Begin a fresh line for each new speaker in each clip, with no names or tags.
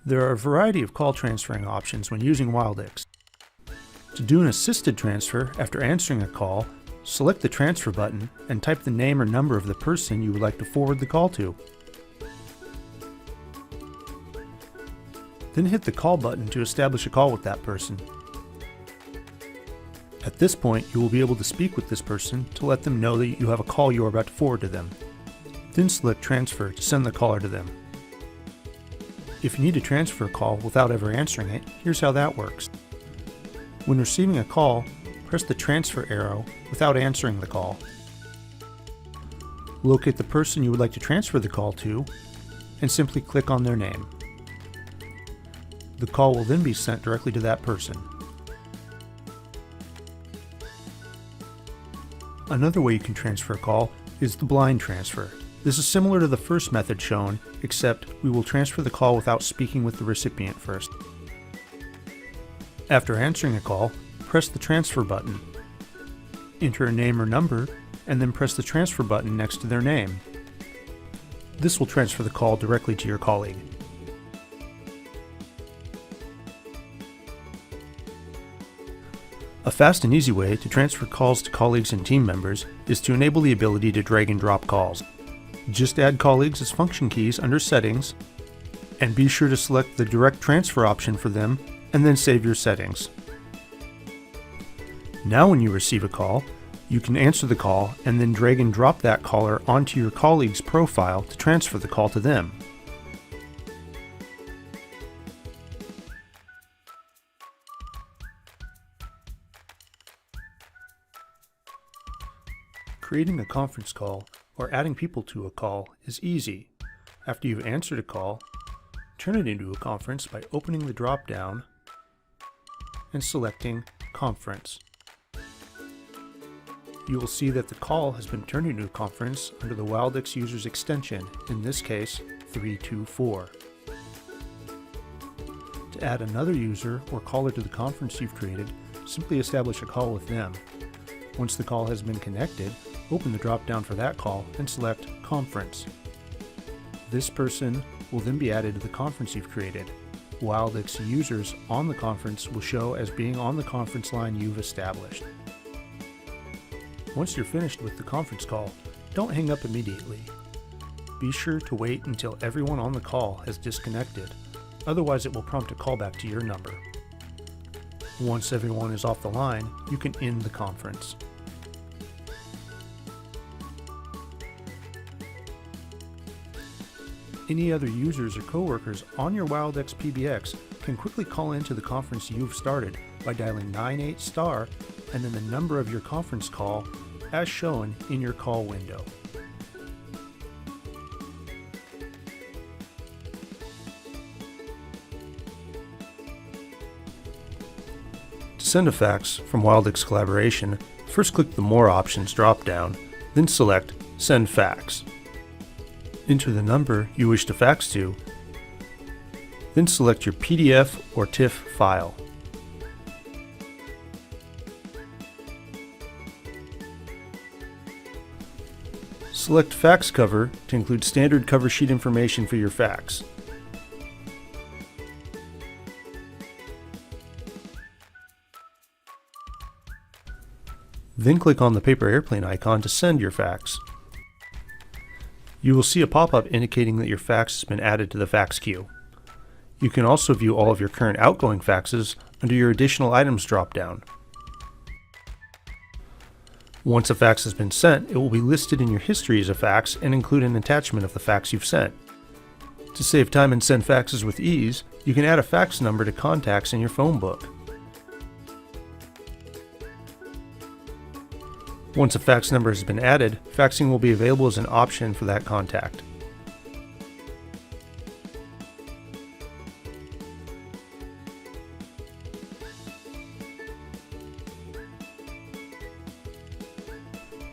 There are a variety of call transferring options when using Wildix. To do an assisted transfer after answering a call, select the transfer button and type the name or number of the person you would like to forward the call to. Then hit the call button to establish a call with that person. At this point, you will be able to speak with this person to let them know that you have a call you are about to forward to them. Then select Transfer to send the caller to them. If you need to transfer a call without ever answering it, here's how that works. When receiving a call, press the transfer arrow without answering the call. Locate the person you would like to transfer the call to, and simply click on their name. The call will then be sent directly to that person. Another way you can transfer a call is the blind transfer. This is similar to the first method shown, except we will transfer the call without speaking with the recipient first. After answering a call, press the transfer button. Enter a name or number, and then press the transfer button next to their name. This will transfer the call directly to your colleague. A fast and easy way to transfer calls to colleagues and team members is to enable the ability to drag and drop calls. Just add colleagues as function keys under Settings, and be sure to select the direct transfer option for them, and then save your settings. Now when you receive a call, you can answer the call and then drag and drop that caller onto your colleague's profile to transfer the call to them. Creating a conference call or adding people to a call is easy. After you've answered a call, turn it into a conference by opening the drop-down and selecting Conference. You will see that the call has been turned into a conference under the Wildix user's extension, in this case 324. To add another user or caller to the conference you've created, simply establish a call with them. Once the call has been connected, open the drop-down for that call and select Conference. This person will then be added to the conference you've created. Wildix users on the conference will show as being on the conference line you've established. Once you're finished with the conference call, don't hang up immediately. Be sure to wait until everyone on the call has disconnected, otherwise it will prompt a callback to your number. Once everyone is off the line, you can end the conference. Any other users or coworkers on your Wildix PBX can quickly call into the conference you've started by dialing 98* and then the number of your conference call as shown in your call window. To send a fax from Wildix Collaboration, first click the More Options drop-down, then select Send Fax. Enter the number you wish to fax to, then select your PDF or TIFF file. Select Fax Cover to include standard cover sheet information for your fax. Then click on the paper airplane icon to send your fax. You will see a pop-up indicating that your fax has been added to the fax queue. You can also view all of your current outgoing faxes under your Additional Items drop-down. Once a fax has been sent, it will be listed in your history as a fax and include an attachment of the fax you've sent. To save time and send faxes with ease, you can add a fax number to contacts in your phone book. Once a fax number has been added, faxing will be available as an option for that contact.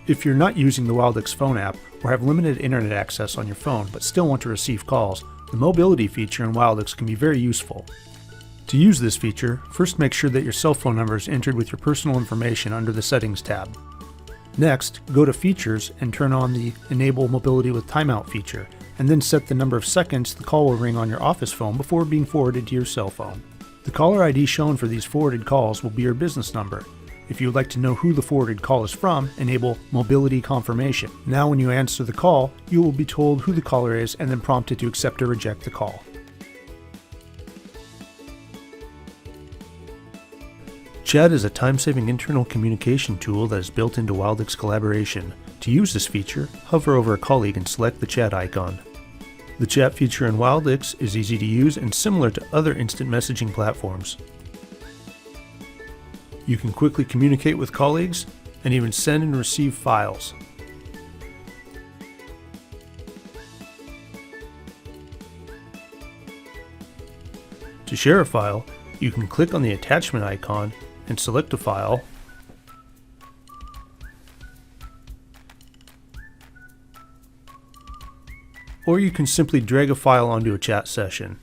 If you're not using the Wildix phone app or have limited internet access on your phone but still want to receive calls, the mobility feature in Wildix can be very useful. To use this feature, first make sure that your cell phone number is entered with your personal information under the Settings tab. Next, go to Features and turn on the Enable Mobility with Timeout feature, and then set the number of seconds the call will ring on your office phone before being forwarded to your cell phone. The caller ID shown for these forwarded calls will be your business number. If you would like to know who the forwarded call is from, enable Mobility Confirmation. Now when you answer the call, you will be told who the caller is and then prompted to accept or reject the call. Chat is a time-saving internal communication tool that is built into Wildix Collaboration. To use this feature, hover over a colleague and select the chat icon. The chat feature in Wildix is easy to use and similar to other instant messaging platforms. You can quickly communicate with colleagues and even send and receive files. To share a file, you can click on the attachment icon and select a file, or you can simply drag a file onto a chat session.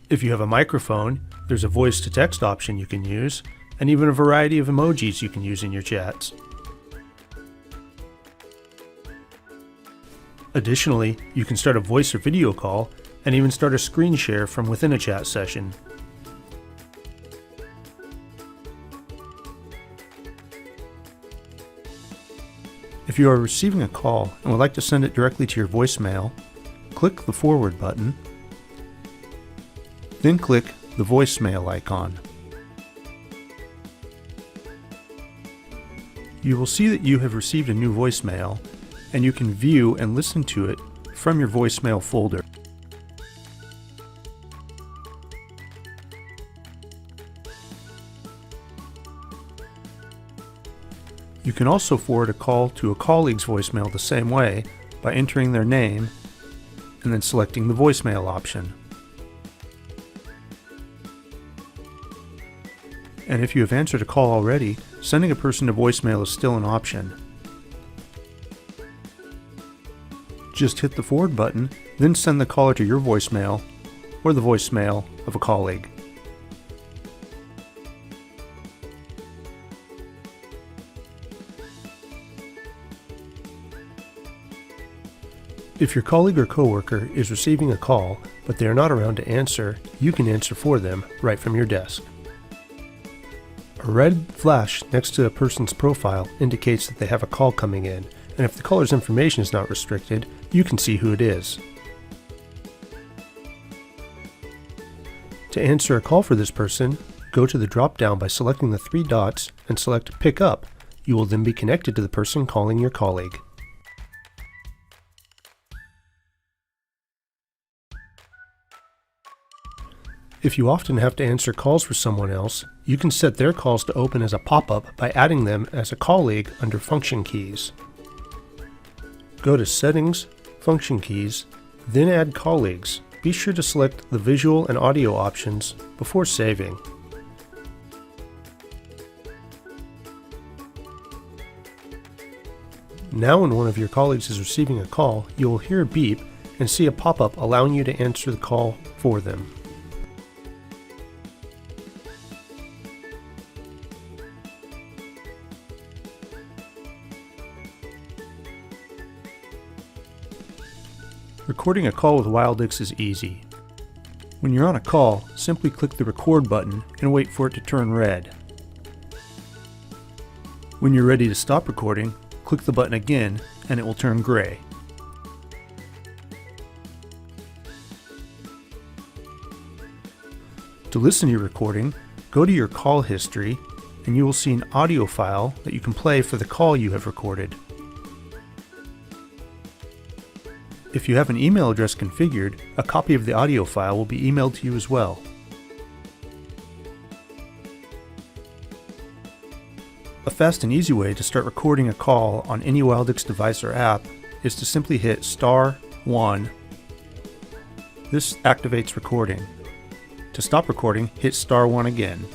If you have a microphone, there's a voice-to-text option you can use, and even a variety of emojis you can use in your chats. Additionally, you can start a voice or video call, and even start a screen share from within a chat session. If you are receiving a call and would like to send it directly to your voicemail, click the forward button, then click the voicemail icon. You will see that you have received a new voicemail, and you can view and listen to it from your voicemail folder. You can also forward a call to a colleague's voicemail the same way by entering their name and then selecting the voicemail option. And if you have answered a call already, sending a person to voicemail is still an option. Just hit the forward button, then send the caller to your voicemail or the voicemail of a colleague. If your colleague or coworker is receiving a call, but they are not around to answer, you can answer for them right from your desk. A red flash next to a person's profile indicates that they have a call coming in, and if the caller's information is not restricted, you can see who it is. To answer a call for this person, go to the drop-down by selecting the three dots and select Pick Up. You will then be connected to the person calling your colleague. If you often have to answer calls for someone else, you can set their calls to open as a pop-up by adding them as a colleague under Function Keys. Go to Settings, Function Keys, then add Colleagues. Be sure to select the visual and audio options before saving. Now when one of your colleagues is receiving a call, you will hear a beep and see a pop-up allowing you to answer the call for them. Recording a call with Wildix is easy. When you're on a call, simply click the record button and wait for it to turn red. When you're ready to stop recording, click the button again and it will turn gray. To listen to your recording, go to your call history and you will see an audio file that you can play for the call you have recorded. If you have an email address configured, a copy of the audio file will be emailed to you as well. A fast and easy way to start recording a call on any Wildix device or app is to simply hit *1. This activates recording. To stop recording, hit *1 again.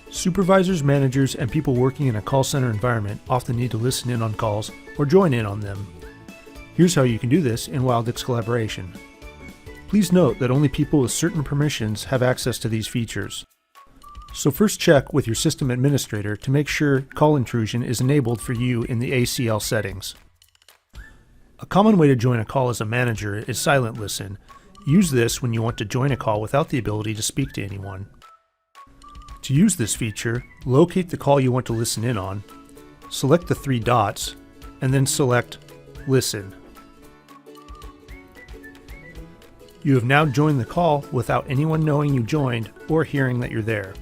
Supervisors, managers, and people working in a call center environment often need to listen in on calls or join in on them. Here's how you can do this in Wildix Collaboration. Please note that only people with certain permissions have access to these features. So first check with your system administrator to make sure call intrusion is enabled for you in the ACL settings. A common way to join a call as a manager is silent listen. Use this when you want to join a call without the ability to speak to anyone. To use this feature, locate the call you want to listen in on, select the three dots, and then select Listen. You have now joined the call without anyone knowing you joined or hearing that you're there.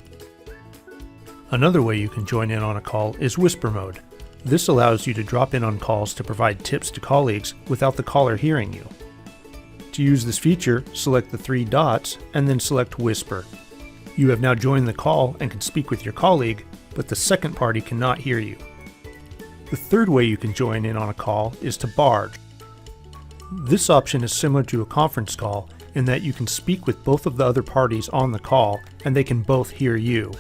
Another way you can join in on a call is whisper mode. This allows you to drop in on calls to provide tips to colleagues without the caller hearing you. To use this feature, select the three dots and then select Whisper. You have now joined the call and can speak with your colleague, but the second party cannot hear you. The third way you can join in on a call is to Barge. This option is similar to a conference call in that you can speak with both of the other parties on the call and they can both hear you.